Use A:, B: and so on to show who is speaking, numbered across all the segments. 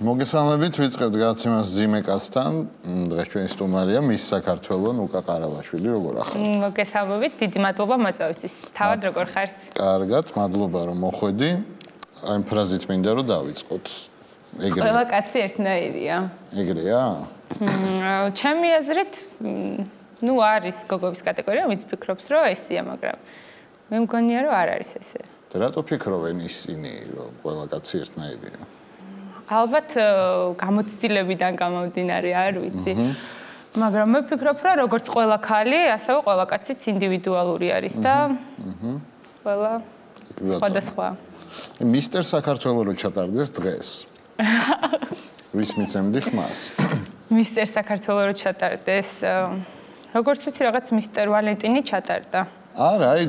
A: მოგესალმებით, ვიწყებთ გადაცემას ძიმე კაცთან. დღეს ჩვენი სტუმარია მის საქართველოს ნუკა ყარავაშვილი, როგორ ახალ?
B: მოგესალმებით, დიდი მადლობა მოწვევისთვის. თავად როგორ ხარ?
A: კარგად, მადლობა რომ მოხვედი. აი ფრაზით მინდა რომ დავიწყოთ. ეგრე.
B: ყველა კაცი ერთნაირია.
A: ეგრეა?
B: ჩემი აზრით, არის გოგოების კატეგორია, ვინც ფიქრობს, რომ ესია, მაგრამ მე მგონია, რომ არ არის ესე.
A: რატო ფიქრობენ ისინი, რომ ყველა კაცი ერთნაირია?
B: ალბათ გამოცდილებიდან გამომდინარე, არ ვიცი. მაგრამ მე ვფიქრობ, რომ როგორც ყველა ქალი, ასევე ყველა კაციც ინდივიდუალური არის და ყველა სხვადასხვა.
A: მისტერ საქართველოს რო ჩატარდეს დღეს. ვის მიცემდი ხმას?
B: მისტერ საქართველოს რო ჩატარდეს. როგორც ვიცი, რაღაც მისტერ ვალენტინი ჩატარდა.
A: არა, აი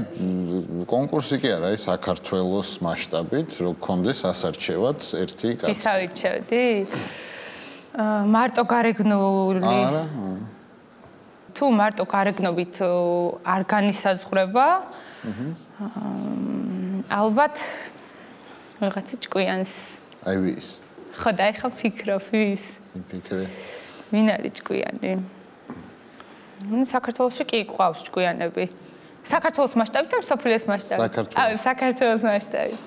A: კონკურსი კი არა, აი საქართველოს მასშტაბით, რომ გქონდეს ასარჩევად ერთი კაცი.
B: ვის ავირჩევდი? მარტო გარეგნული.
A: არა.
B: თუ მარტო გარეგნობით არ განისაზღვრება, ალბათ რაღაცა ჭკვიანს.
A: აი ვის?
B: ხო, და ეხა ფიქრობ ვის?
A: ფიქრე.
B: ვინ არის ჭკვიანი? საქართველოში კი ყავს ჭკვიანები. საქართველოს მასშტაბით და მსოფლიოს მასშტაბით. საქართველოს მასშტაბით.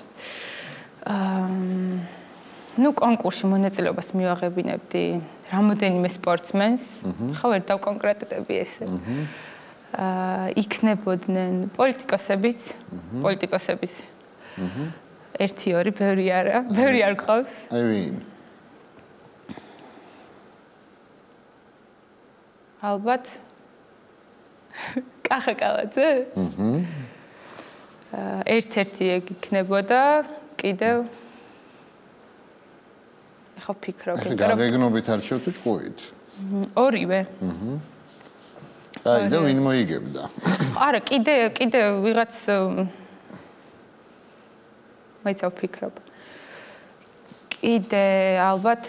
B: კონკურსში მონაწილეობას მივაღებინებდი რამოდენიმე სპორტსმენს, ხო ვერ დავკონკრეტები ესე. იქნებოდნენ პოლიტიკოსებიც, ერთი ორი, ბევრი არა, ბევრი არ ყავს.
A: აი ვინ?
B: ალბათ კახაკალაძე? ერთ-ერთი ეგ იქნებოდა, კიდევ ეხა ფიქრობ.
A: გარეგნობით არჩევ თუ ჭკუით?
B: ორივე.
A: აი და ვინ მოიგებდა?
B: არა, კიდე ვიღაც მაიცავ ფიქრობ. კიდე ალბათ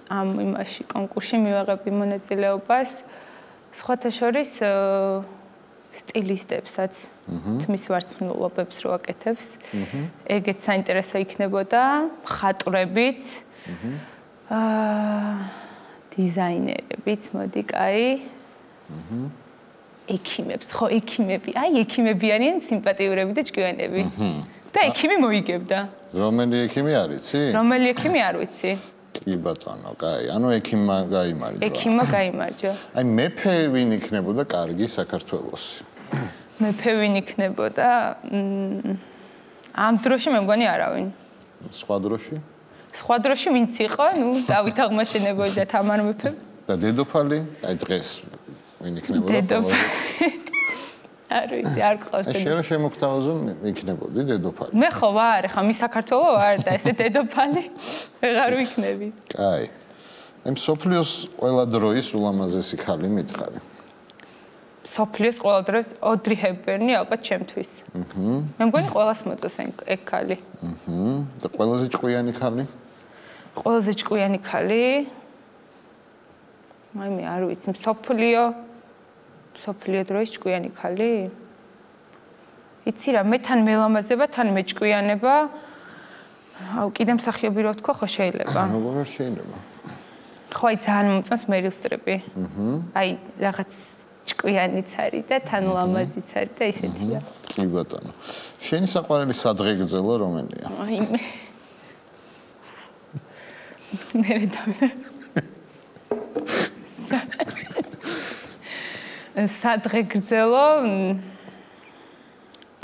B: ამ იმაში კონკურსში მივაღებდი მონაწილეობას. სხვათა შორის სტილისტებსაც თმის ვარცხნილობებს რო აკეთებს. ეგეც საინტერესო იქნებოდა, მხატვრებიც, დიზაინერებიც, მოდი, კაი. ექიმებს, ხო, ექიმები. აი, ექიმები არიან სიმპათიურები და ჭკვიანები. და ექიმი მოიგებდა.
A: რომელი ექიმი არიცი?
B: რომელი ექიმი არ ვიცი.
A: კი ბატონო, კაი. ანუ ექიმმა გაიმარჯვა.
B: ექიმმა გაიმარჯვა.
A: აი მეფე ვინ იქნებოდა კარგი საქართველოსი?
B: მეფე ვინ იქნებოდა? ამ დროში მე მგონი არავინ.
A: სხვა დროში?
B: სხვა დროში ვინც იყო? დავით აღმაშენებელი და თამარ მეფე.
A: და დედოფალი? აი დღეს ვინ იქნებოდა?
B: დედოფალი. არ ვიცი, არ ყავს.
A: აი შენ რა შემოგთავაზო იქნებოდი დედოფალი?
B: მე ხო ვარ, ხა მის საქართველოს ვარ და ესე დედოფალი ვეღარ ვიქნები.
A: კაი. აი მსოფლიოს ყველა დროის ულამაზესი ქალი მითხარი.
B: მსოფლიოს ყველა დროის ოდრი ჰეპბერნი ალბათ ჩემთვის. მე მგონი ყველას მოწონს ეგ ქალი.
A: და ყველაზე ჭკვიანი ქალი?
B: ყველაზე ჭკვიანი ქალი? აი მე არ ვიცი, მსოფლიო დროის ჭკვიანი ქალი? იცი რა, მე თან მელამაზება, თან მეჭკვიანება. აუ, კიდე მსახიობი რო თქვა, ხო შეიძლება?
A: როგორ არ შეიძლება?
B: ხო, აი ძალიან მომწონს მერილ სტრიპი. აი, რაღაც ჭკვიანიც არის და თან ლამაზიც არის და ისეთია.
A: კი ბატონო. შენი საყვარელი სადღეგრძელო რომელია?
B: აი მე სადღეგრძელო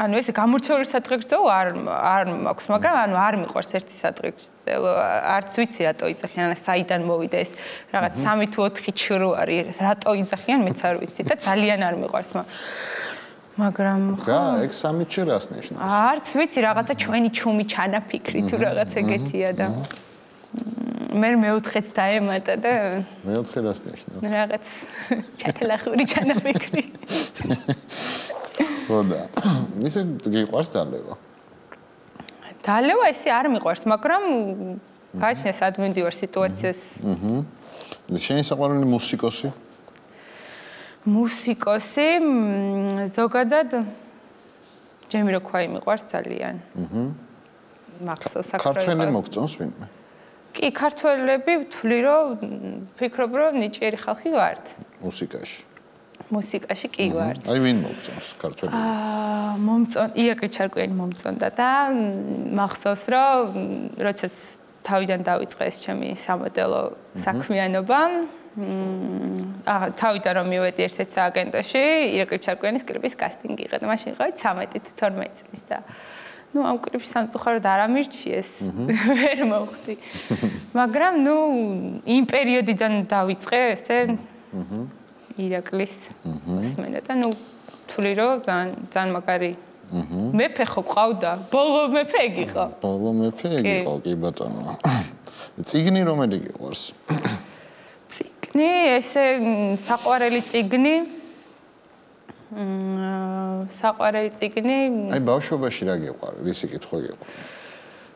B: ანუ ესე გამორჩეული სადღეგრძელო არ მაქვს, მაგრამ ანუ არ მიყვარს ერთი სადღეგრძელო. არც ვიცი რატო იძახიან, საიდან მოვიდა ეს რაღაც 3 თუ 4 ჩრო არის, რატო იძახიან, მეც არ ვიცი და ძალიან არ მიყვარს, მაგრამ
A: რა, ეგ 3 ჩრას ნიშნავს.
B: არც ვიცი, რაღაცა ჩვენი ჩუმი ჩანაფიქრი თუ რაღაც ეგეთია და მე მეოთხეც დაემატა და
A: მეოთხედას ნიშნავს.
B: რაღაც ჩათელახური ჩანაფიქრი.
A: ხოდა. ისე გიყვარს დალევა?
B: დალევა ესე არ მიყვარს, მაგრამ გაჩნია სად მივდივარ სიტუაციას.
A: შენი საყვარელი მუსიკოსი?
B: მუსიკოსი ზოგადად ჯემიროქვაი მიყვარს ძალიან. მახსოვს
A: საქართველოს მოგწონს ვინმე?
B: კი, ქართველები ვთვლი, რომ ფიქრობ, რომ ნიჭიერი ხალხი ვართ. მუსიკაში კი ვართ.
A: აი ვინ მომწონს ქართველები?
B: ირაკლი ჩარკვიანი მომწონდა და მახსოვს, რომ როდესაც თავიდან დავიწყე ეს ჩემი სამოდელო საქმიანობა, თავიდან რომ მივედი ერთ-ერთ სააგენტოში, ირაკლი ჩარკვიანის კლიპის კასტინგი იყო და მაშინ იყო 13-12 წლის და ამ კლიპში სამწუხაროდ არ ამირჩიეს, ვერ მოვხდი. მაგრამ იმ პერიოდიდან დავიწყე ესე ირაკლის მოსმენა და ვთვლი რომ ძალიან მაგარი მეფე ხო ყავდა, ბოლო მეფე ეგ იყო.
A: ბოლო მეფე ეგ იყო, კი ბატონო. წიგნი რომელი გიყვარს?
B: წიგნი, ესე საყვარელი წიგნი. საყვარელი წიგნი.
A: აი ბავშვობაში რა გიყვარს? რისი კითხვა გიყვარს?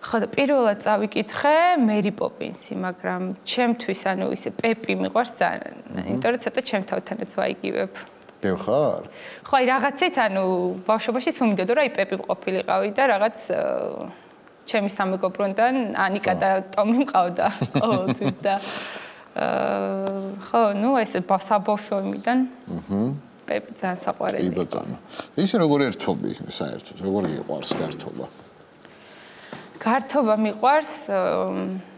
B: ხო და პირველად წავიკითხე მერი პოპინსი, მაგრამ ჩემთვის ისე პეპი მიყვარს ძალიან. იმიტომ რომ ცოტა ჩემ თავთანაც ვაიგივებ.
A: გეხარ?
B: ხო, აი რაღაცით ბავშვობაში სუმიდოდა რომ პეპი ყოფილიყავი და რაღაც ჩემი სამეგობრონთან ანიკა და ტომი მყავდა ყოველთვის და ხო, ესე საბავშვო იმიდან პეპი ძალიან საყვარელი.
A: კი ბატონო. ისე როგორ ერთობი საერთოდ? როგორ გიყვარს გართობა?
B: გართობა მიყვარს,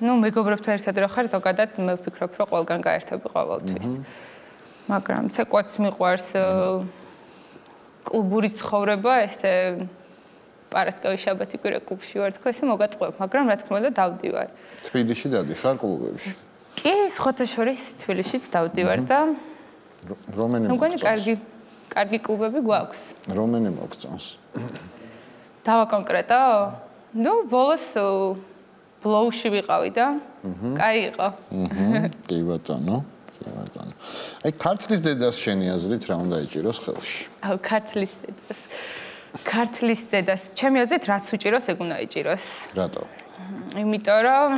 B: მეგობრებთან ერთად რო ხარ, ზოგადად მე ვფიქრობ, რომ ყველგან გაერთობი ყოველთვის. მაგრამ ცეკვაც მიყვარს კლუბური ცხოვრება, ესე პარასკევის შაბათი კვირა კლუბში ვარ თქო, ესე მოგატყუებ, მაგრამ რა თქმა უნდა დავდივარ.
A: თბილისში დადიხარ კლუბებში?
B: კი, სხვათა შორის თბილისშიც დავდივარ და
A: რომენი
B: მგონი კარგი კლუბები გვაქვს.
A: რომენი მოგწონს?
B: დავაკონკრეტო? ბოლოს ბლოუში ვიყავი და კაი იყო.
A: კი ბატონო. აი ქართლის დედას შენი აზრით რა უნდა ეჭიროს ხელში? ქართლის დედას ჩემი აზრით რაც უჭიროს ეგ უნდა ეჭიროს. რატო?
B: იმიტომ რომ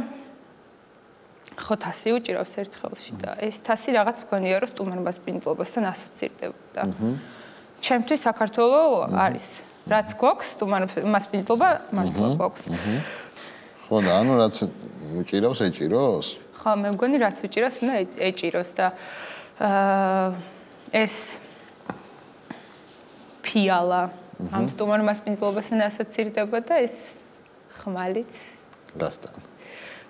B: ხო თასი უჭირავს ერთ ხელში და ეს თასი რაღაც მგონია რომ სტუმარ-მასპინძლობასთან ასოცირდებოდა. ჩემთვის საქართველოს არის რაც გვაქვს სტუმარ-მასპინძლობა მართლა გვაქვს.
A: ხო და რაც უჭირავს ეჭიროს?
B: ხო, მე მგონი რაც უჭიროს უნდა ეჭიროს და ეს ფიალა ამ სტუმარ-მასპინძლობასთან ასოცირდებოდა ეს ხმალით.
A: რასთან?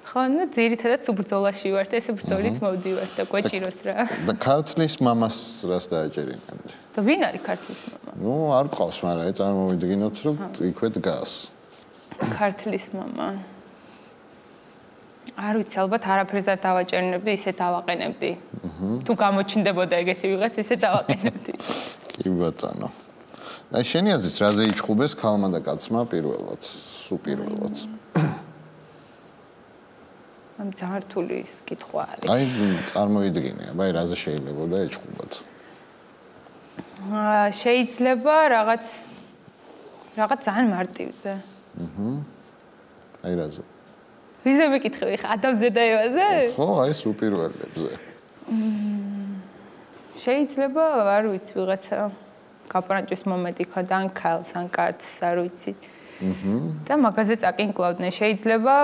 B: ხო, ძირითადად ბრძოლაში ვართ, ეს ბრძოლით მოვდივართ და გვეჭიროს რა.
A: და ქართლის მამას რას დააჭერინებდი?
B: და ვინ არის ქართლის მამა?
A: არ ყავს, მაგრამ წარმოვიდგინოთ, რომ იქვე დგას.
B: ქართლის მამა. არ ვიცი, ალბათ არაფერს არ დავაჭერინებდი, ისე დავაყენებდი. თუ გამოჩნდებოდა ეგეთი ვიღაც, ისე დავაყენებდი.
A: კი ბატონო. და შენი აზრით, რაზე იჩხუბეს ქალმა და კაცმა პირველად, სუპირველად?
B: ამ ძართული კითხვა არის.
A: აი, წარმოვიდგინე, აი რაზე შეიძლებოდა ეჩხუბათ?
B: შეიძლება რაღაც ძალიან მარტივზე.
A: აი რაზე?
B: ვიზე მეკითხები ხა ადამიანზე და ევაზე?
A: ხო, აი სუპირველებზე.
B: შეიძლება, არ ვიცი, ვიღაცა კაპრანჭის მომენტი ქონდა ან ქალს, ან კაცს, არ ვიცი. და მაგაზე წაკინკლავდნენ, შეიძლება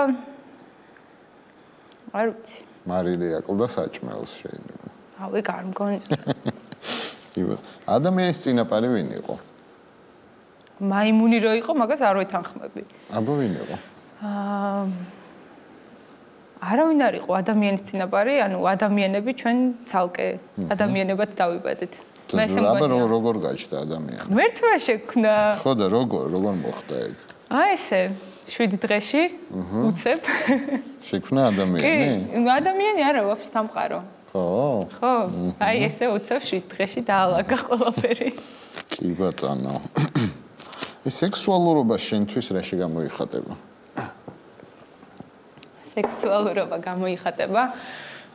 B: არ ვიცი.
A: მარილი აკლდა საჭმელს შეიძლება.
B: ავი არ მგონი.
A: ადამიანის წინაპარი ვინ იყო?
B: მაიმუნი რო იყო, მაგას არ ვეთანხმები.
A: აბა ვინ იყო?
B: არავინ არ იყო ადამიანის წინაპარი, ადამიანები ჩვენ ცალკე ადამიანებად დავიბადეთ.
A: მე ესე მგონია. აბა როგორ გაჩნდა ადამიანი?
B: ღმერთმა შექმნა.
A: ხო და როგორ მოხდა ეგ?
B: ესე 7 დღეში უცებ.
A: შექმნა ადამიანი?
B: კი, ადამიანი არა, ვაფშე სამყარო.
A: ხო?
B: ხო, აი ესე უცებ 7 დღეში დაალაგა ყველაფერი.
A: კი ბატონო. ეს სექსუალურობა შენთვის რაში გამოიხატება?
B: სექსუალურობა გამოიხატება.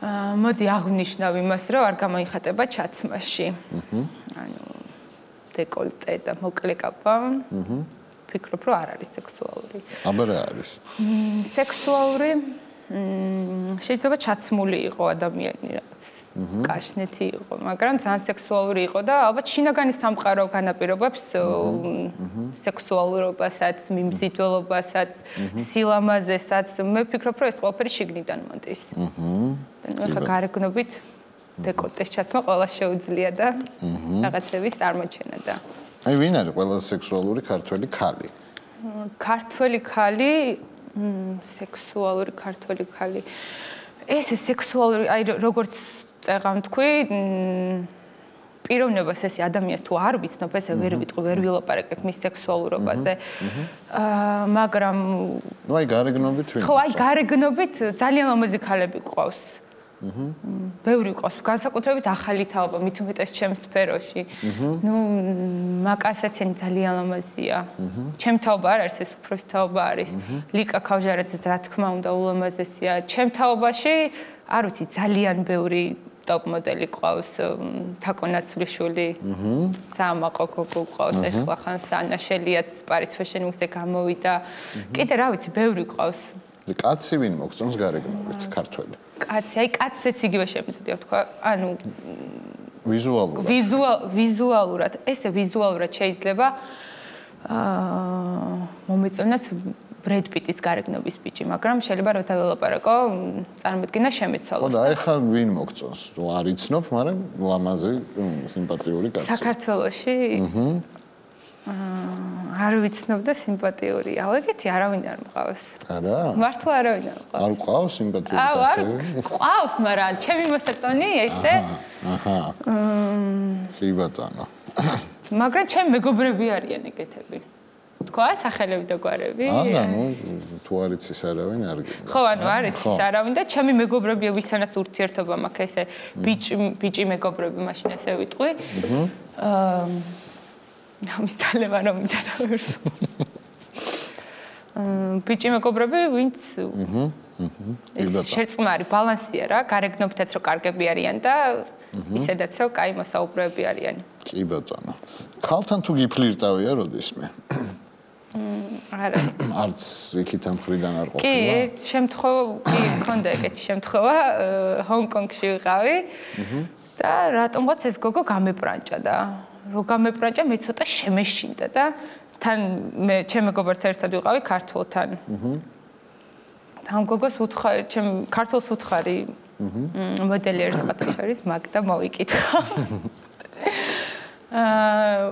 B: მოდი აღვნიშნავ იმას, რომ არ გამოიხატება ჩაცმაში. დეკოლტე და მოკლე კაპა. ვფიქრობ, რომ არ არის სექსუალური.
A: აბა რა არის?
B: სექსუალური შეიძლება ჩაცმული იყო ადამიანი, კაშნეთი იყო, მაგრამ ძალიან სექსუალური იყო და ალბათ შინაგანი სამყარო განაპირობებს სექსუალურობასაც, მიმზიდველობასაც, სილამაზესაც. მე ვფიქრობ, რომ ეს ყველაფერი შიგნიდან მოდის. ახლა გარეგნობით დეკოლტეს ჩაცმა ყველა შეუძლია და რაღაცების წარმოჩენა და.
A: აი ვინ არის ყველაზე სექსუალური ქართველი ქალი?
B: ქართველი ქალი, სექსუალური ქართველი ქალი. ეს სექსუალური, აი როგორც წეღავ თქვი, პიროვნებას ეს ადამიანს თუ არ ვიცნობ, ესე ვერ ვიტყვი, ვერ ვილაპარაკებ მის სექსუალურობაზე. მაგრამ
A: ნუ აი გარეგნობით ვინ?
B: ხო, აი გარეგნობით ძალიან ლამაზი ქალები ყავს. ბევრი ყავს, განსაკუთრებით ახალი თაობა, მით უმეტეს ჩემს სფეროში. ნუ მაკასაცენი ძალიან ლამაზია. ჩემ თაობა არ არის, ეს უფროსი თაობა არის. ლიკა ქავჟარაძეც რა თქმა უნდა ულამაზესია. ჩემ თაობაში არ ვიცი, ძალიან ბევრი ტოპ მოდელი ყავს, თაკონაცვლიშვილი. სამაყო გოგო ყავს, ეხლა ხან სანა შელიაც პარის ფეშენ უიქზე გამოვიდა. კიდე რა ვიცი, ბევრი ყავს.
A: კაცი ვინ მოგწონს გარეგნობით ქართველი?
B: კაცი, აი კაცზეც იგივე შემიძლია თქვა, ანუ ვიზუალურად, ესე ვიზუალურად შეიძლება მომეწონოს ბრედ პიტის გარეგნობის ბიჭი, მაგრამ შეიძლება რომ დაველაპარაკო, წარმოიდგინე შემეცვალოს.
A: ხო და აი ხარ ვინ მოგწონს? ნუ არ იცნობ, მაგრამ ლამაზი, სიმპათიური კაცი.
B: საქართველოში? არ ვიცნობ და სიმპათიური. აუ ეგეთი არავინ არ მყავს.
A: არა?
B: მართლა არავინ არ მყავს.
A: არ ყავს სიმპათიური კაცები?
B: ყავს, მაგრამ ჩემი მოსაწონი ესე?
A: კი ბატონო.
B: მაგრამ ჩემ მეგობრები არიან ეგეთები. თქვა სახელები და გვარები?
A: არა, ნუ თუ არ იცის არავინ არ გინდა.
B: ხო, ანუ არ იცის არავინ და ჩემი მეგობრებია, ვისთანაც ურთიერთობა მაქვს ესე ბიჭი მეგობრები მაშინ ესე ვიტყვი. ამის თალება რომ მიდადავერს. ბიჭი მეგობრები, ვინც შერწყმარი ბალანსია რა, გარეგნობითაც რო კარგები არიან და ისედაც რო კაი მოსაუბრეები არიან.
A: კი ბატონო. ქალთან თუ გიფლირტავია როდისმე?
B: არა.
A: არც იქით ამ მხრიდან არ ყოფილა?
B: კი, შემთხვევა, მქონდა ეგეთი შემთხვევა, ჰონკონგში ვიყავი და რატომღაც ეს გოგო გამეპრანჭა და რო გამეპრანჭა მე ცოტა შემეშინდა და თან მე ჩემ მეგობართან ერთად ვიყავი ქართველთან. თან გოგოს უთხარი, ჩემ ქართველს უთხარი მოდელი ერთ ყატაშორის მაგდა მოვიკითხა.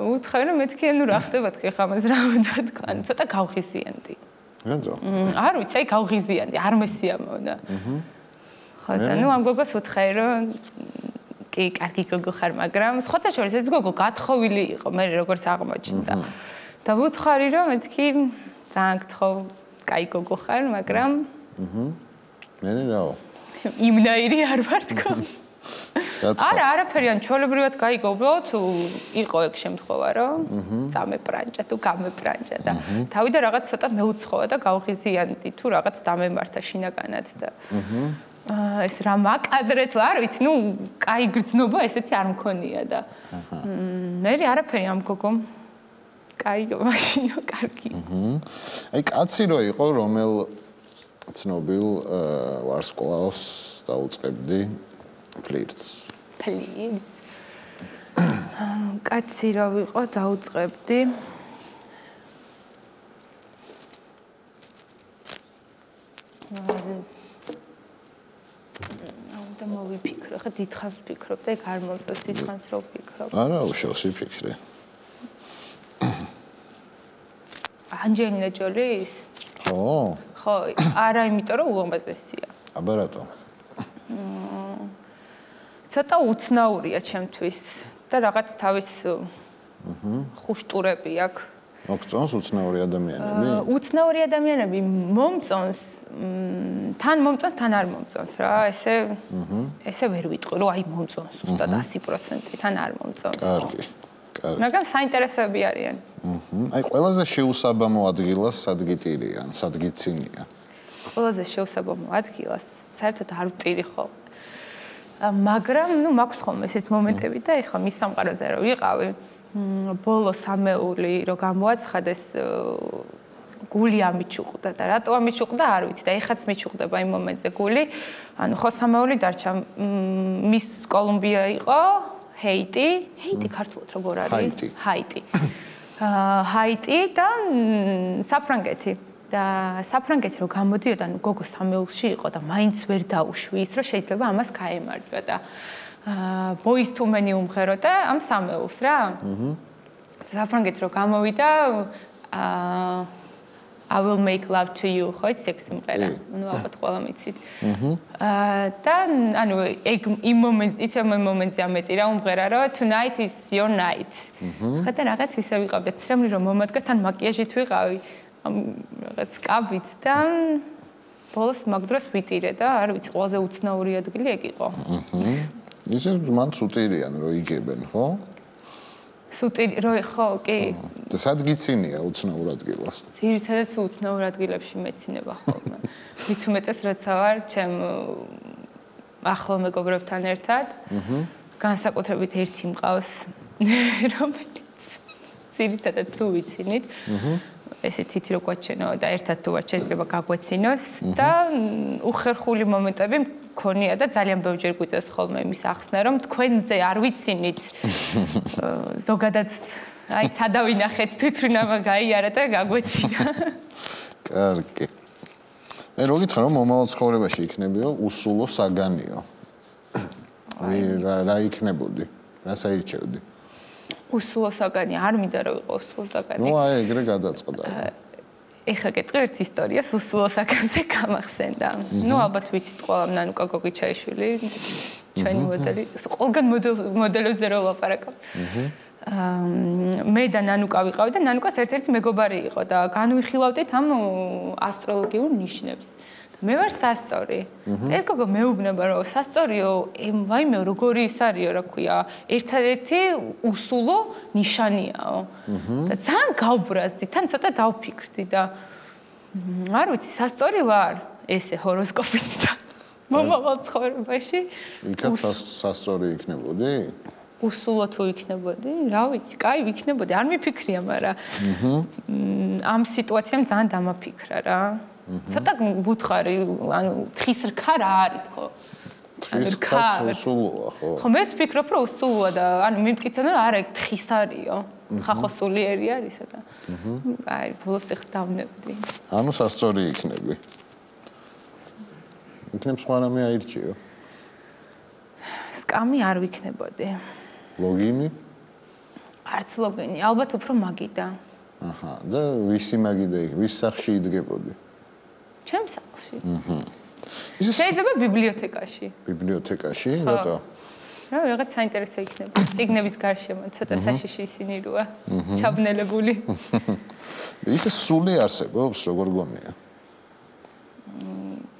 B: უთხარი რომ მეთქი ანუ რა ხდება თქვი ხამას რა უნდა თქვა, ანუ ცოტა გავღიზიანდი.
A: რატო?
B: არ ვიცი, აი გავღიზიანდი, არ მესიამოვნა. ხო და ნუ ამ გოგოს უთხარი რომ კი, კარგი გოგო ხარ, მაგრამ სხვათა შორის ეს გოგო გათხოვილი იყო, მე როგორც აღმოჩნდა. და ვუთხარი რომ მეთქი ძალიან გთხოვ, კაი გოგო ხარ, მაგრამ
A: მე რაო?
B: იმნაირი არ ვარ თქო. არა, არაფერი, ან ჩვეულებრივად გაიგო, უბრალოდ იყო ეგ შემთხვევა, რომ წამეპრანჭა თუ გამეპრანჭა და თავიდან რაღაც ცოტა მეუცხოვა და გავღიზიანდი თუ რაღაც დამემართა შინაგანად და ეს რა მაკადრე თუ არ ვიცი, ნუ კაი გრძნობა ესეთი არ მქონია და მე არაფერი ამ გოგომ კაი მაშინო კარგი.
A: აი კაცი რო იყო, რომელ ცნობილ ვარსკვლავს დაუწყებდი ფლირტს.
B: ფლირტს. კაცი რო იყო, დაუწყებდი. და მოვიფიქრო, ხა დიდხანს ვფიქრობ და ეგ არ მომწონს დიდხანს რო ვფიქრობ.
A: არა, უშავს ვიფიქრე.
B: ანჯელინა ჯოლის?
A: ხო.
B: ხო, არა, იმიტომ რომ ულამაზესია.
A: აბა რატო?
B: ცოტა უცნაურია ჩემთვის და რაღაც თავის ხუშტურები აქვს.
A: მოგწონს უცნაური ადამიანები?
B: უცნაური ადამიანები მომწონს, თან მომწონს, თან არ მომწონს რა. ესე ვერ ვიტყვი, რომ აი მომწონს ზუსტად 100%, თან არ მომწონს.
A: კარგი. კარგი.
B: მაგრამ საინტერესოები არიან.
A: აი ყველაზე შეუსაბამო ადგილას სად გიტირიან, სად გიცინია?
B: ყველაზე შეუსაბამო ადგილას საერთოდ არ ვტირი ხოლმე. მაგრამ ნუ მაქვს ხოლმე ესეთ მომენტები და ეხლა მის სამყაროზე რო ვიყავი, ბოლო სამეული რო გამოაცხადეს გული ამიჩუყდა და რატო ამიჩუყდა არ ვიცი და ეხაც მიჩუყდება იმ მომენტზე გული. ანუ ხო სამეული დარჩა. მის კოლუმბია იყო, ჰეიტი ქართულად როგორ არის? ჰაიტი. ჰაიტი და საფრანგეთი. და საფრანგეთი რო გამოდიოდა, ანუ გოგო სამეულში იყო და მაინც ვერ დაუშვი ის, რომ შეიძლება ამას გაემარჯვა და boys to men უმღეროდა ამ სამეულს რა. საფრანგეთი რო გამოვიდა I will make love to you, ხო იცი ეს სიმღერა. ნუ ალბათ ყველა მიცით. და ანუ იმ მომენტზე ამეტი რა უმღერა რომ tonight is your night. ხადა რაღაც ისე ვიყავდა ცრემლი რომ მომადგა თან მაკიაჟით ვიყავი. რაღაც კაბით და ბოლოს მაგ დროს ვიტირე და არ ვიცი ყველაზე უცნაური ადგილი ეგ იყო.
A: ისე მან სუტირიან რომ იგებენ, ხო?
B: სუტირი რო ხო, კი.
A: და სად გიცინია უცნაურ ადგილას?
B: ძირითადად უცნაურ ადგილებში მეცინება ხოლმე. მით უმეტეს როცა ვარ ჩემ ახლო მეგობრებთან ერთად. განსაკუთრებით ერთი მყავს, რომელიც ძირითადად სულ ვიცინით. ესე თითი რო გვაჩენო და ერთად თუ ვარ შეიძლება გაგვეცინოს და უხერხული მომენტები მქონია და ძალიან ბევრჯერ გვიწევს ხოლმე იმის ახსნა რომ თქვენზე არ ვიცინით ზოგადად აი ცადა ვინახეთ თვითრინა გაიარა და გაგვეცინა.
A: კარგი. რო გითხრა რომ მომავალ ცხოვრებაში იქნებიო უსულო საგანიო. რა იქნებოდი? რა საირჩევდი?
B: უსულო საგანი არ მინდა რომ იყო უსულო საგანი.
A: ნუ აი ეგრე გადაწყდა.
B: ეხლა გეტყვი ერთ ისტორიას უსულო საგანზე გამახსენდა. ნუ ალბათ ვიცით ყველამ ნანუკა გოგიჩაიშვილი, ჩვენი მოდელი, ყველგან მოდელებზე რო ლაპარაკობ. მე და ნანუკა ვიყავი და ნანუკას ერთ-ერთი მეგობარი იყო და განვიხილავდით ამ ასტროლოგიურ ნიშნებს. მე ვარ სასწორი. ეს გოგო მეუბნება რომ სასწორიო, ვაიმე როგორი ის არისო, რა ქვია, ერთადერთი უსულო ნიშანიაო. და ძალიან გავბრაზდი, თან ცოტა დავფიქრდი და არ ვიცი, სასწორი ვარ ესე ჰოროსკოპით და მომავალ ცხოვრებაში.
A: იქაც სასწორი იქნებოდი?
B: უსულო თუ იქნებოდი, რა ვიცი, კაი ვიქნებოდი, არ მიფიქრია, მაგრამ ამ სიტუაციამ ძალიან დამაფიქრა რა. ცოტა ვუთხარი, ანუ თხის რქა რა არის თქო.
A: რქა უსულოა ხო?
B: ხო, მე ვფიქრობ რომ უსულოა და ანუ მიმტკიცე რომ არა, ეგ თხის არისო. ხახო სულიერი არისო და აი, ბოლოს ეხ დავნებდი.
A: ანუ სასწორი იქნები. იქნებ სხვა რამე აირჩიო.
B: სკამი არ ვიქნებოდი.
A: ლოგინი?
B: არც ლოგინი, ალბათ უფრო მაგიდა.
A: აჰა, და ვისი მაგიდა იქ, ვის სახში იდგებოდი?
B: ჩემ სახლში. შეიძლება ბიბლიოთეკაში.
A: ბიბლიოთეკაში? რატო?
B: რა, რაღაც საინტერესო იქნება. წიგნების გარშემო ცოტა საშიში ისინი როა. ჩაბნელებული.
A: ისე სული არსებობს, როგორ გონია?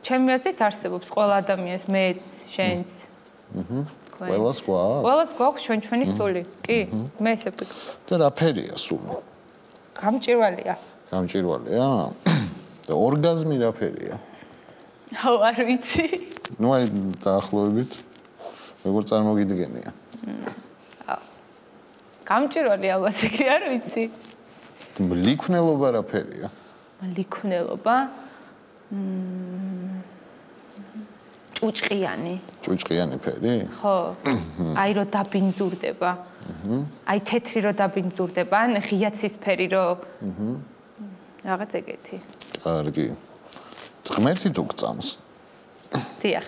B: ჩემი აზრით არსებობს ყველა ადამიანს, მეც, შენც.
A: ყველას გვაქვს?
B: ყველას გვაქვს ჩვენი სული. კი, მე ესე ვფიქრობ.
A: და რა ფერია სული?
B: გამჭვირვალეა.
A: გამჭვირვალეა? და ორგაზმი რა ფერია?
B: აუ, არ ვიცი.
A: ნუ აი დაახლოებით როგორ წარმოგიდგენია?
B: აუ. გამჭვირვალე ალბათ ეგრე არ ვიცი.
A: ლიქვნელობა რა ფერია?
B: ლიქვნელობა? ჭუჭყიანი.
A: ჭუჭყიანი ფერი?
B: ხო. აი რო დაბინძურდება. აი თეთრი რო დაბინძურდება, ან ღიაცისფერი რო. რაღაც ეგეთი.
A: კარგი. ღმერთი თუ გწამს?
B: დიახ.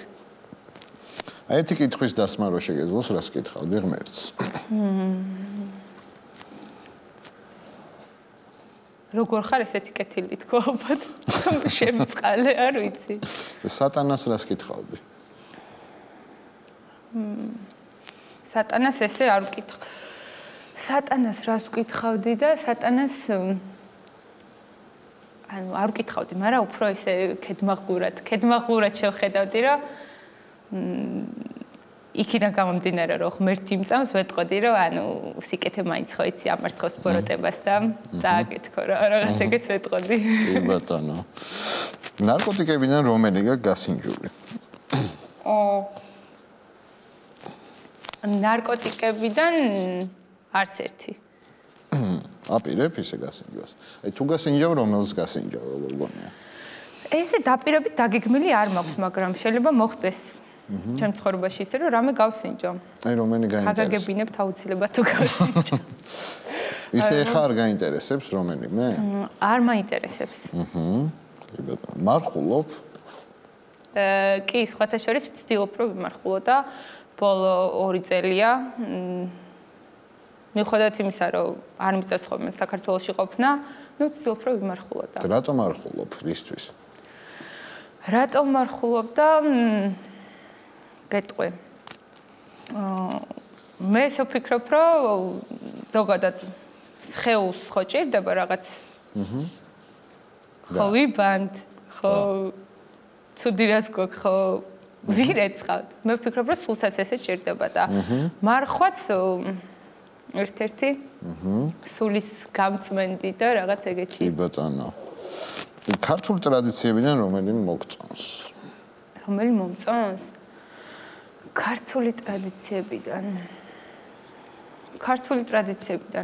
A: აი ერთი კითხვის დასმა რო შეგეძლოს, რას კითხავდი ღმერთს? როგორ ხარ ესეთი კეთილი თქო ალბათ? შემწყალე არ ვიცი. სატანას რას კითხავდი?
B: სატანას ესე არ ვკითხ. სატანას რას ვკითხავდი და სატანას ანუ არ ვკითხავდი, მაგრამ უფრო ესე ქედმაღლურად შევხედავდი, რომ იქიდან გამომდინარე, რომ ღმერთი მწამს, ვეტყოდი, რომ ანუ სიკეთე მაინც ხო იცი ამარცხოს ბოროტებას და წააგეთქო რა, რაღაც ეგეც ვეტყოდი.
A: კი ბატონო. ნარკოტიკებიდან რომელი გაქვს გასინჯული?
B: ნარკოტიკებიდან არც ერთი.
A: აპირებ ისე გასინჯოს. აი თუ გასინჯავ, რომელს გასინჯავ, როგორ გონია?
B: ესე დაპირებით დაგეგმილი არ მაქვს, მაგრამ შეიძლება მოხდეს ჩემ ცხოვრებაში ისე რომ რამე გავსინჯო.
A: აი რომენი გაინტერესებს?
B: აგაგებინებთ აუცილებლად თუ გავსინჯო.
A: ისე ხარ გაინტერესებს რომელიმე?
B: არ მაინტერესებს.
A: კი ბატონო, მარხულობ?
B: კი, სხვათა შორის ვცდილობ რომ ვიმარხულო და ბოლო 2 წელია მიუხედავად იმისა, რომ არ მიწევს ხოლმე საქართველოში ყოფნა, ვცდილობ რომ ვიმარხულო და.
A: რატომ მარხულობ? რისთვის?
B: რატომ მარხულობ და გეტყვი. მე ვფიქრობ, რომ ზოგადად სხეულს ხო ჭირდება რაღაც. ხო ვიბანთ, ხო ცუდი რას გვაქვს, ხო ვირეცხავთ. მე ვფიქრობ, რომ სულსაც ესე ჭირდება და მარხვაც ერთ-ერთი სულის გამწმენდი და რაღაც ეგეთი.
A: კი ბატონო. ქართული ტრადიციებიდან რომელი მოგწონს?
B: რომელი მომწონს? ქართული ტრადიციებიდან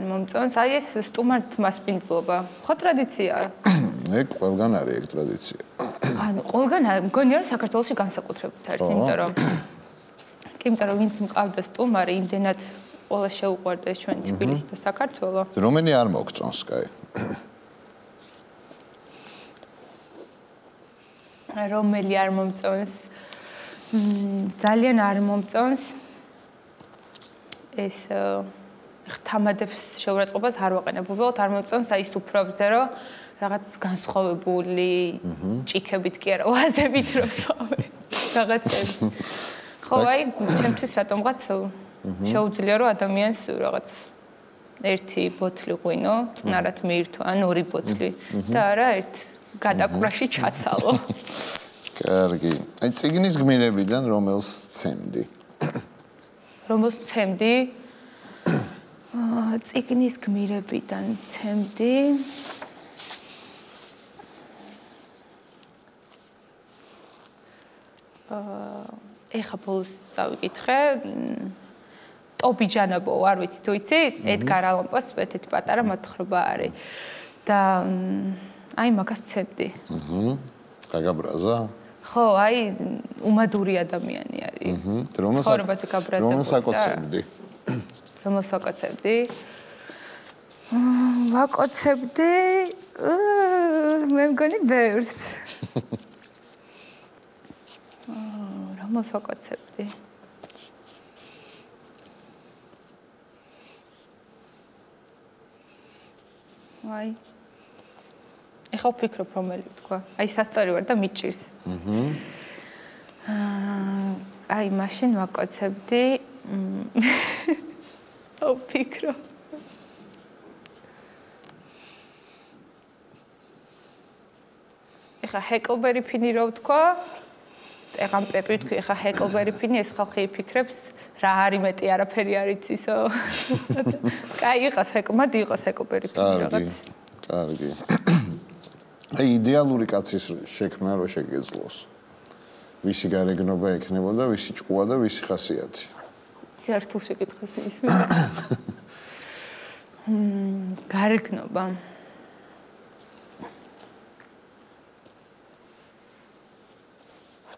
B: მომწონს. აი ეს სტუმართ მასპინძლობა. ხო ტრადიციაა?
A: მე ყველგან არის ეგ ტრადიცია.
B: ანუ ყველგან მგონია რომ საქართველოში განსაკუთრებით არის, იმიტომ რომ ვინც მყავდა სტუმარი, იმდენად ყველა შეუყვარდა ეს ჩვენი თბილისი და საქართველო.
A: რომელი არ მოგწონს, კაი?
B: რომელი არ მომწონს? ძალიან არ მომწონს ეს ხთამადებს შეურაცხყოფას არ ვაყენებ. უბრალოდ არ მომწონს აი სუფრებზე რომ რაღაც განსხვავებული ჭიქებით კი არა, ვაზებით რომ სვამე. რაღაცები. ხო, აი ჩემთვის რატომღაც შეუძლია რომ ადამიანს რაღაც ერთი ბოთლი ღვინო წნარად მიირთვა, ან 2 ბოთლი და არა ერთ გადაკვრაში ჩაცალო.
A: კარგი. აი წიგნის გმირებიდან რომელს ცემდი?
B: რომელს ცემდი? წიგნის გმირებიდან ცემდი. ეხა ბოლოს წავიკითხე. ტობი ჯანაბო, არ ვიცი თუ იცი, ედგარ ალან პოს ერთ-ერთი პატარა მოთხრობა არის. და აი მაგას ცემდი.
A: გაგაბრაზა?
B: ხო, აი უმადური ადამიანი არის. ცხოვრებაზე გაბრაზებული.
A: რომელს აკოცებდი?
B: რომელს ვაკოცებდი? ვაკოცებდი მე მგონი ბევრს. რომელს ვაკოცებდი? აი ეხლა ვფიქრობ რომელი თქვა. აი სასწორი ვარ და მიჭირს. აი მაშინ ვაკოცებდი. ვფიქრობ. ეხლა ჰეკლბერი ფინი რო ვთქვა. ეხლა პეპი ვთქვი, ეხლა ჰეკლბერი ფინი ეს ხალხი იფიქრებს რა არის მეტი არაფერი არ იცისო. კაი იყოს ჰეკლმად იყოს ჰეკლბერი ფინი რაღაც.
A: კარგი. აი იდეალური კაცის შექმნა რო შეგეძლოს. ვისი გარეგნობა ექნებოდა, ვისი ჭკუა და ვისი ხასიათი?
B: სიართულ შეკითხეს ის. გარეგნობა.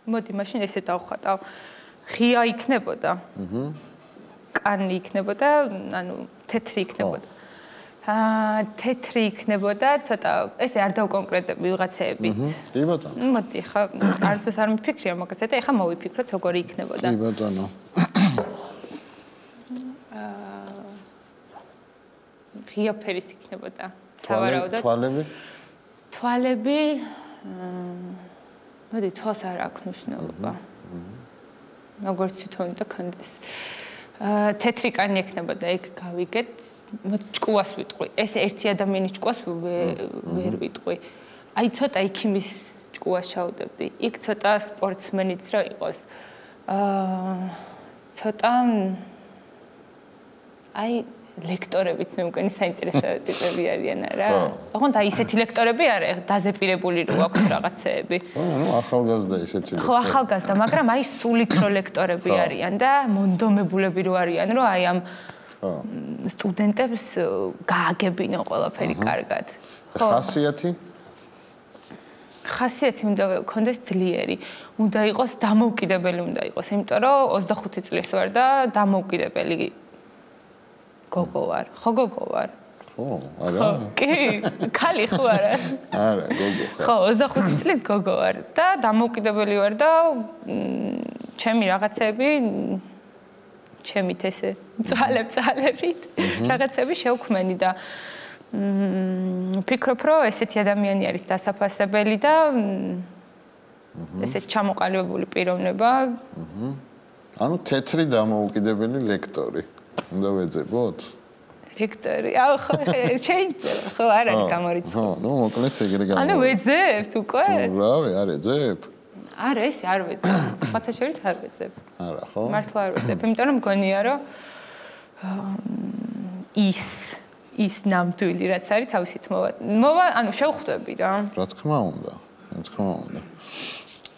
B: მოდი, მაშინ ესე დავხატავ. ღია იქნებოდა. კანი იქნებოდა, ანუ თეთრი იქნებოდა. თეთრი იქნებოდა, ცოტა ესე არ დავკონკრეტები ვიღაცეებით.
A: კი ბატონო.
B: მოდი, ხა არც არ მიფიქრია მაგაზე და ეხა მოვიფიქროთ როგორი იქნებოდა.
A: კი ბატონო.
B: ღია ფერის იქნებოდა. სავარაუდოდ.
A: თვალები?
B: თვალები მოდი, თვალს არ აქვს მნიშვნელობა. როგორც თვითონ და კონდეს. თეთრი კანი ექნებოდა, ეგ გავიგეთ. მოდი ჭკუას ვიტყვი. ეს ერთი ადამიანის ჭკუას ვერ ვიტყვი. აი ცოტა იქიმის ჭკუას ჩავდებდი. იქ ცოტა სპორტსმენიც რა იყოს. ცოტა აი ლექტორებიც მე მგონი საინტერესო ტიპები არიან რა. ოღონდ აი ისეთი ლექტორები არის, დაზეპირებული რო აქვს რაღაცეები.
A: ნუ ახალგაზრდა ისეთი.
B: ხო, ახალგაზრდა, მაგრამ აი სულით რო ლექტორები არიან და მონდომებულები რო არიან, რომ აი ამ სტუდენტებს გააგებინო ყველაფერი კარგად.
A: ხასიათი?
B: ხასიათი უნდა გქონდეს ძლიერი. უნდა იყოს დამოუკიდებელი უნდა იყოს, იმიტომ რომ 25 წლის ვარ და დამოუკიდებელი გოგო ვარ. ხო გოგო ვარ?
A: ხო, არა.
B: კი, ქალი ხო არა?
A: არა, გოგო ხარ.
B: ხო, 25 წლის გოგო ვარ და დამოუკიდებელი ვარ და ჩემი რაღაცები ჩემით ესე ძალებით რაღაცები შევქმენი და ფიქრობ რომ ესეთი ადამიანი არის დასაფასებელი და ესეთ ჩამოყალიბებული პიროვნება.
A: ანუ თეთრი დამოუკიდებელი ლექტორი. უნდა ვეძებოთ?
B: ლექტორი. აუ ხო, შეიძლება, ხო, არ არის გამორიცხული.
A: ხო, ნუ მოკლედ ეგრე გამორიცხული.
B: ანუ ვეძებთ უკვე?
A: რავი, არ ეძებ?
B: არა, ეს არ ვეძებ. სხვათა შორის არ ვეძებ.
A: არა, ხო?
B: მართლა არ ვეძებ, იმიტომ რომ მგონია რომ ის ნამდვილი რაც არის თავისით მოვა, ანუ შევხვდები რა.
A: რა თქმა უნდა.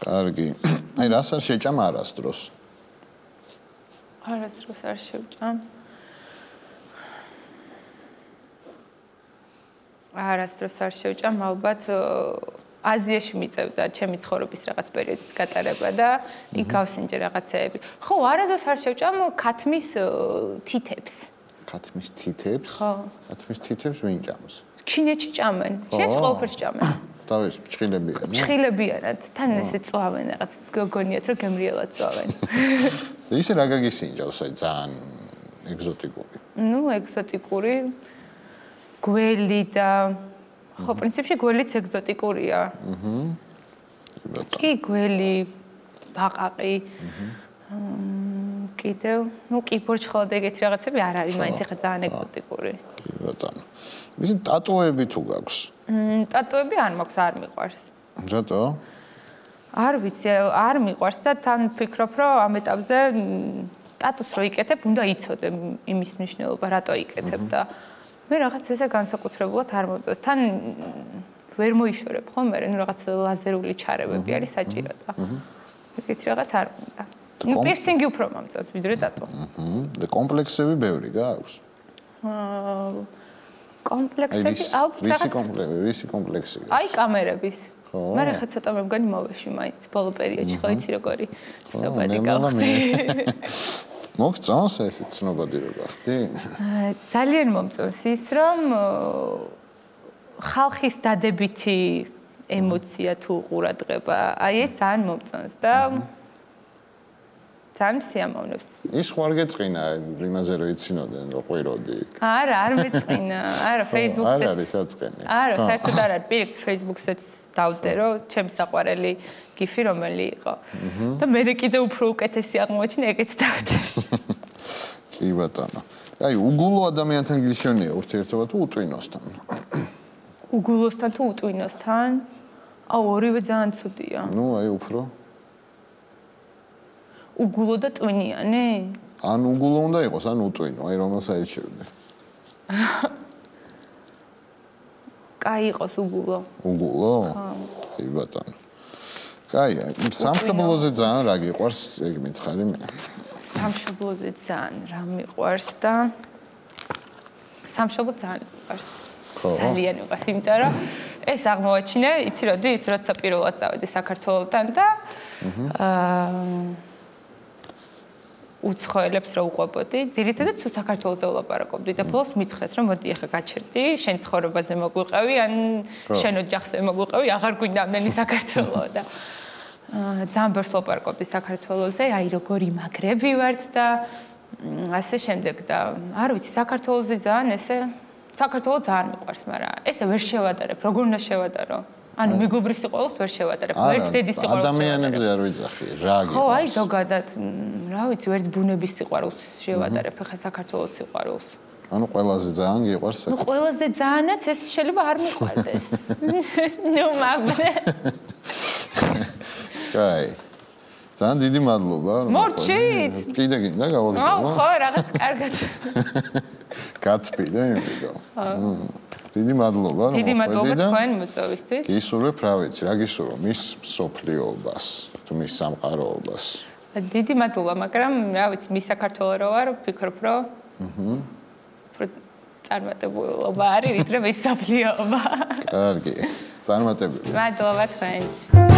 A: კარგი. აი რას არ შეჭამ არასდროს?
B: არასდროს არ შევჭამ. არასდროს არ შევჭამ, ალბათ აზიაში მიწევდა ჩემი ცხოვრების რაღაც პერიოდის გატარება და იქ გავსინჯე რაღაცეები. ხო, არასდროს არ შევჭამ ქათმის თითებს.
A: ქათმის თითებს?
B: ხო.
A: ქათმის თითებს ვინ ჭამს?
B: ჩინეთში ჭამენ. ჩინეთში ყველაფერს ჭამენ.
A: თავის ჭხილებიან.
B: ჭხილებიანად, თან ესე წვავენ რაღაც გოგონიათ რომ გემრიელად წვავენ.
A: ისე რა გაგისინჯავს აი ძალიან ეგზოტიკური.
B: ნუ ეგზოტიკური გველი და ხო პრინციპში გველიც ეგზოტიკურია. კი გველი, ბაყაყი. კიდევ, ნუ კიბორჩხალ და ეგეთი რაღაცები არ არის, მაინც ახლა ძალიან ეგზოტიკური.
A: კი ბატონო. ისე ტატუები თუ გაქვს?
B: ტატუები არ მაქვს, არ მიყვარს.
A: რატო?
B: არ ვიცი, არ მიყვარს და თან ვფიქრობ, რომ ამ ეტაპზე ტატუს რო იკეთებ, უნდა იცოდე იმის მნიშვნელობა, რატო იკეთებ და მე რაღაც ესე განსაკუთრებულად არ მომწონს. თან ვერ მოიშორებ ხო, მე ნუ რაღაც ლაზერული ჩარევები არის საჭირო და ეგეთი რაღაც არ უნდა. ნუ პირსინგი უფრო მომწონს ვიდრე ტატუ.
A: და კომპლექსები ბევრი გაქვს?
B: კომპლექსები ალბათ
A: ვისი კომპლექსი?
B: აი კამერების. მაგრამ ხა ცოტა მე მგონი მოვეში მაინც ბოლო პერიოდში ხო იცი როგორი ცნობადი გავხდი.
A: მოგწონს ეს ცნობადი რო გახდი?
B: ძალიან მომწონს ის რომ ხალხის დადებითი ემოცია თუ ყურადღება, აი ეს ძალიან მომწონს და ძალიან სიამოვნებს.
A: ის ხوار გეწყინა იმაზე რომ იცინოდნენ რომ ყვიროდი.
B: არა, არ მეწყინა. არა, Facebook-ზე.
A: არ არის საწყენი.
B: არა, საერთოდ არ არის. პირიქით Facebook-ზე დავდე რომ ჩემი საყვარელი გიფი რომელი იყო. და მე კიდე უფრო უკეთესი აღმოჩნდა ეგეც დავდე.
A: კი ბატონო. აი, უგულო ადამიანთან გიშონია ურთიერთობა თუ უტვინოსთან?
B: უგულოსთან თუ უტვინოსთან? აუ, ორივე ძალიან ცუდია.
A: ნუ აი უფრო
B: უგულო და ტვინიანი?
A: ან უგულო უნდა იყოს, ან უტვინო, აი რომელს აირჩევდი?
B: კაი იყოს უგულო.
A: უგულო? ხო. კი ბატონო. კაი, სამშობლოზე ძალიან რა გიყვარს, ეგ მითხარი მე.
B: სამშობლოზე ძალიან რა მიყვარს და სამშობლო ძალიან მიყვარს. ხო. ძალიან მიყვარს, იმიტომ რომ ეს აღმოაჩინე, იცი როდი, ის როცა პირველად წავედი საქართველოსთან და უცხოელებს რო უყვებოდი, ძირითადად თუ საქართველოზე ვლაპარაკობდი და ბოლოს მითხრეს რომ მოდი ახლა გაჩერდი, შენ ცხოვრებაზე მოგვიყევი, ან შენ ოჯახზე მოგვიყევი, აღარ გვინდა ამდენი საქართველო და ძალიან ბევრს ვლაპარაკობდი საქართველოზე, აი როგორი მაგრები ვართ და ასე შემდეგ და არ ვიცი, საქართველოზე ძალიან ესე საქართველო ძალიან მიყვარს, მაგრამ ესე ვერ შევადარებ, როგორ უნდა შევადარო? ანუ მეგობრის სიყვარულს ვერ შევადარებ, ვერც დედის სიყვარულს.
A: ადამიანებზე არ ვიძახი, რა გიყვარს?
B: ხო, აი ზოგადად, რა ვიცი, ვერც ბუნების სიყვარულს შევადარებ, ხა საქართველოს სიყვარულს.
A: ანუ ყველაზე ძალიან გიყვარს
B: საქართველო. ნუ ყველაზე ძალიანაც ეს შეიძლება არ მიყვარდეს. ნუ მაგნე.
A: კაი. ძალიან დიდი მადლობა.
B: მორჩით.
A: კიდე გინდა გავაგზავნო?
B: ხო, რაღაც კარგად.
A: გაწვიდა იმედო. დიდი მადლობა, რომ
B: დიდი მადლობა თქვენ მოწვევისთვის.
A: გისურვებ, რა ვიცი, რა გისურვო მის სოფლიობას, თუ მის სამყაროობას.
B: დიდი მადლობა, მაგრამ რა ვიცი, მის საქართველოს რო ვარ, ვფიქრობ, რომ წარმატებულობა არის, ვიდრე მესოფლიობა.
A: კარგი. წარმატებული.
B: მადლობა თქვენ.